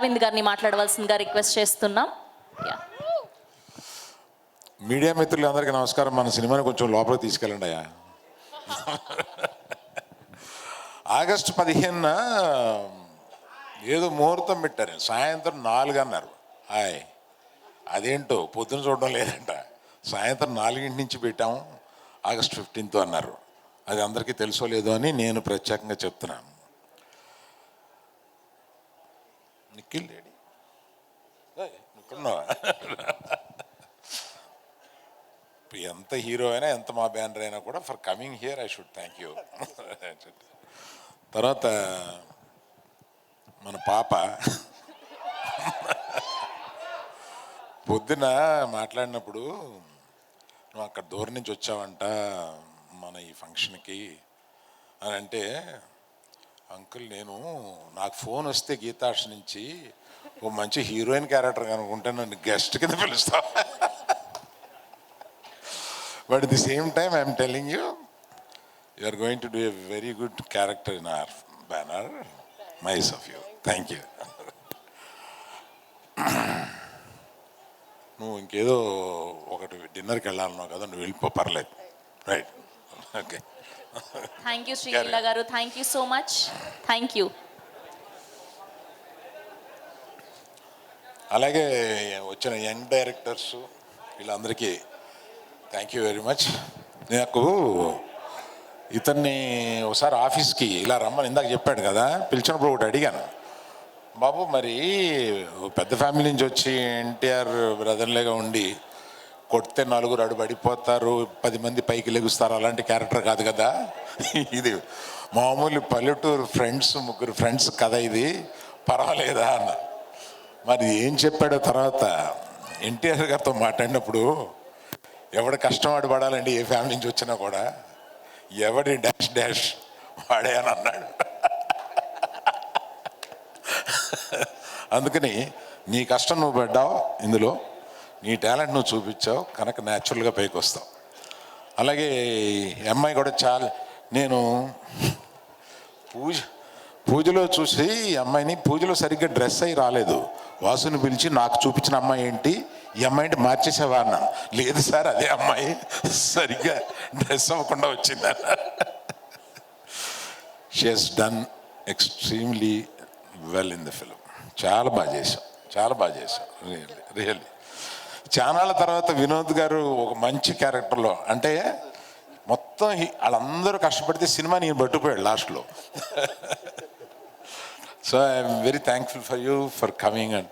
అరవింద్ గారిని మాట్లాడవలసిందిగా రిక్వెస్ట్ చేస్తున్నాం. మీడియా మిత్రులందరికీ నమస్కారం. మన సినిమాని కొంచెం లోపలికి తీసుకెళ్ళండి అయ్యా. ఆగస్టు 15న ఏదో ముహూర్తం పెట్టారు, సాయంత్రం 4 అన్నారు. అదేంటో పొద్దున చూడడం లేదంట, సాయంత్రం 4 నుంచి పెట్టాము, ఆగస్ట్ 15th అన్నారు. అది అందరికీ తెలుసో లేదో అని నేను ప్రత్యేకంగా చెప్తున్నాను. నిఖిల్ లేడీ ఇక్కడున్నావా? ఎంత హీరో అయినా, ఎంత మా బ్యానర్ అయినా కూడా for coming here I should thank you. తర్వాత మన పాప పొద్దున మాట్లాడినప్పుడు, నువ్వు అక్కడ దూరం నుంచి వచ్చావంట మన ఈ ఫంక్షన్కి అని అంటే, అంకుల్ నాకు ఫోన్ వస్తే గీతాష్ నుంచి ఓ మంచి హీరోయిన్ క్యారెక్టర్ కనుకుంటే నన్ను గెస్ట్ కింద పిలుస్తా. But at the same time I am telling you, you are going to do a very good character in our banner. Nice of you. Thank you. నువ్వు ఇంకేదో ఒకటి డిన్నర్కి వెళ్ళాలన్నావు కదా, నువ్వు వెళ్ళిపో, పర్లేదు. Right, okay. Thank you Sreeleela garu, thank you so much. Thank you. అలాగే వచ్చిన యంగ్ డైరెక్టర్స్ వీళ్ళందరికీ థ్యాంక్ యూ వెరీ మచ్. నాకు ఇతన్ని ఒకసారి ఆఫీస్కి ఇలా రమ్మని ఇందాక చెప్పాడు కదా, పిలిచినప్పుడు ఒకటి అడిగాను, బాబు మరి పెద్ద ఫ్యామిలీ నుంచి వచ్చి ఎన్టీఆర్ బ్రదర్లేగా ఉండి కొడితే 4 అడుపడిపోతారు, 10 మంది పైకి లెగుస్తారు, అలాంటి క్యారెక్టర్ కాదు కదా ఇది, మామూలు పల్లెటూరు ఫ్రెండ్స్, 3 ఫ్రెండ్స్ కథ, ఇది పర్వాలేదా అన్న. మరి ఏం చెప్పాడో తర్వాత ఎన్టీఆర్ గారితో మాట్లాడినప్పుడు, ఎవడి కష్టం వాడు పడాలండి, ఏ ఫ్యామిలీ నుంచి వచ్చినా కూడా, ఎవడి డాష్ డాష్ వాడే అని అన్నాడు. అందుకని నీ కష్టం నువ్వు పడ్డావు, ఇందులో నీ టాలెంట్ నువ్వు చూపించావు కనుక న్యాచురల్గా పైకి వస్తావు. అలాగే అమ్మాయి కూడా చాలా, నేను పూజలో చూసి అమ్మాయిని, పూజలో సరిగ్గా డ్రెస్ అయ్యి రాలేదు, వాసుని పిలిచి నాకు చూపించిన అమ్మాయి ఏంటి, ఈ అమ్మాయిని మార్చేసావా అన్న. లేదు సార్, అదే అమ్మాయి సరిగ్గా డ్రెస్ అవ్వకుండా వచ్చింది అన్న. She has done extremely well in the film. చాలా బాగా చేశాం రియల్లీ. చానాళ్ళ తర్వాత వినోద్ గారు ఒక మంచి క్యారెక్టర్లో, అంటే మొత్తం వాళ్ళందరూ కష్టపడితే సినిమా నేను పట్టుకుపోయాడు లాస్ట్లో. So I'm very thankful for you for coming. And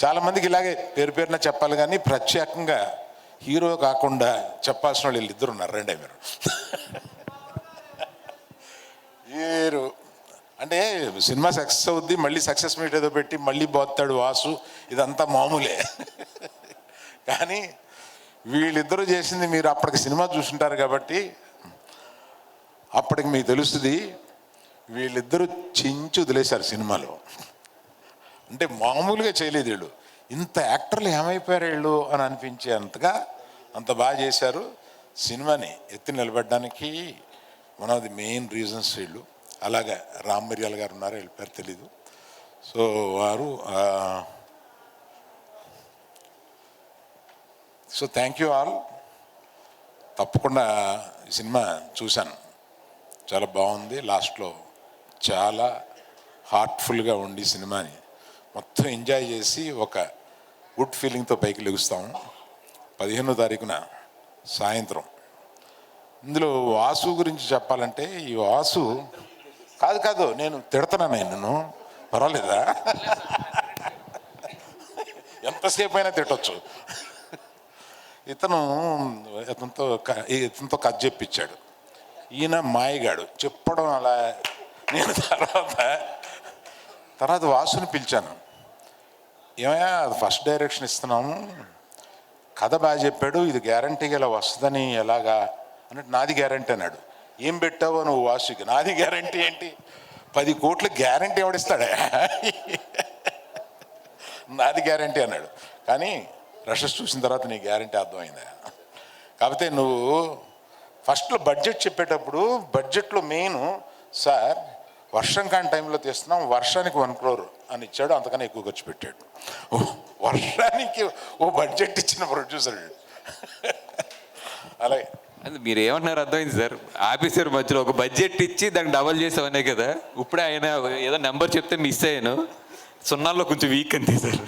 చాలామందికి ఇలాగే పేరున చెప్పాలి, కానీ ప్రత్యేకంగా హీరో కాకుండా చెప్పాల్సిన వాళ్ళు వీళ్ళిద్దరు ఉన్నారు. రండి మీరు. హీరో అంటే సినిమా సక్సెస్ అవుద్ది, మళ్ళీ సక్సెస్ మీట్ ఏదో పెట్టి మళ్ళీ పోతాడు వాసు, ఇదంతా మామూలే. కానీ వీళ్ళిద్దరూ చేసింది మీరు అప్పటికి సినిమా చూసుంటారు కాబట్టి అప్పటికి మీకు తెలుస్తుంది, వీళ్ళిద్దరూ చించి వదిలేశారు సినిమాలో. అంటే మామూలుగా చేయలేదు వీళ్ళు, ఇంత యాక్టర్లు ఏమైపోయారు వీళ్ళు అని అనిపించే అంతగా అంత బాగా చేశారు. సినిమాని ఎత్తి నిలబెట్టడానికి one of the main reasons వీళ్ళు. అలాగే రామ్ మిరియాల్ గారు ఉన్నారు, వీళ్ళ పేరు తెలీదు. సో వారు, సో థ్యాంక్ యూ ఆల్. తప్పకుండా ఈ సినిమా చూశాను, చాలా బాగుంది. లాస్ట్లో చాలా హార్ట్ఫుల్గా ఉండి సినిమాని మొత్తం ఎంజాయ్ చేసి ఒక గుడ్ ఫీలింగ్తో పైకి లెగుస్తాము. 15వ తారీఖున సాయంత్రం. ఇందులో వాసు గురించి చెప్పాలంటే, ఈ వాసు కాదు నేను తిడతాను, నేను పర్వాలేదా, ఎంతసేపు అయినా తిట్టచ్చు. ఇతనితో కథ చెప్పించాడు, ఈయన మాయగాడు చెప్పడం. అలా నేను తర్వాత వాసుని పిలిచాను, ఏమయ్యా ఫస్ట్ డైరెక్షన్ ఇస్తున్నాము, కథ బాగా చెప్పాడు, ఇది గ్యారంటీగా ఇలా వస్తుందని ఎలాగా అన్నట్టు, నాది గ్యారంటీ అన్నాడు. ఏం పెట్టావో నువ్వు వాసుకి? నాది గ్యారంటీ ఏంటి, 10 కోట్ల గ్యారంటీ ఎవడిస్తాడా, నాది గ్యారంటీ అన్నాడు. కానీ రషెస్ చూసిన తర్వాత నీ గ్యారంటీ అర్థమైందా. కాకపోతే నువ్వు ఫస్ట్లో బడ్జెట్ చెప్పేటప్పుడు, బడ్జెట్లో మెయిన్ సార్ వర్షం కాని టైంలో తీస్తున్నాం, వర్షానికి 1 crore అని ఇచ్చాడు, అంతకన్నా ఎక్కువ ఖర్చు పెట్టాడు. వర్షానికి ఓ బడ్జెట్ ఇచ్చిన ప్రొడ్యూసర్. అలాగే అది మీరు ఏమన్నారు అర్థమైంది సార్. ఆఫీసర్ మధ్యలో ఒక బడ్జెట్ ఇచ్చి దాన్ని డబల్ చేసామనే కదా. ఇప్పుడే ఆయన ఏదో నెంబర్ చెప్తే మిస్ అయ్యాను, సున్నాల్లో కొంచెం వీక్ అంతే సార్.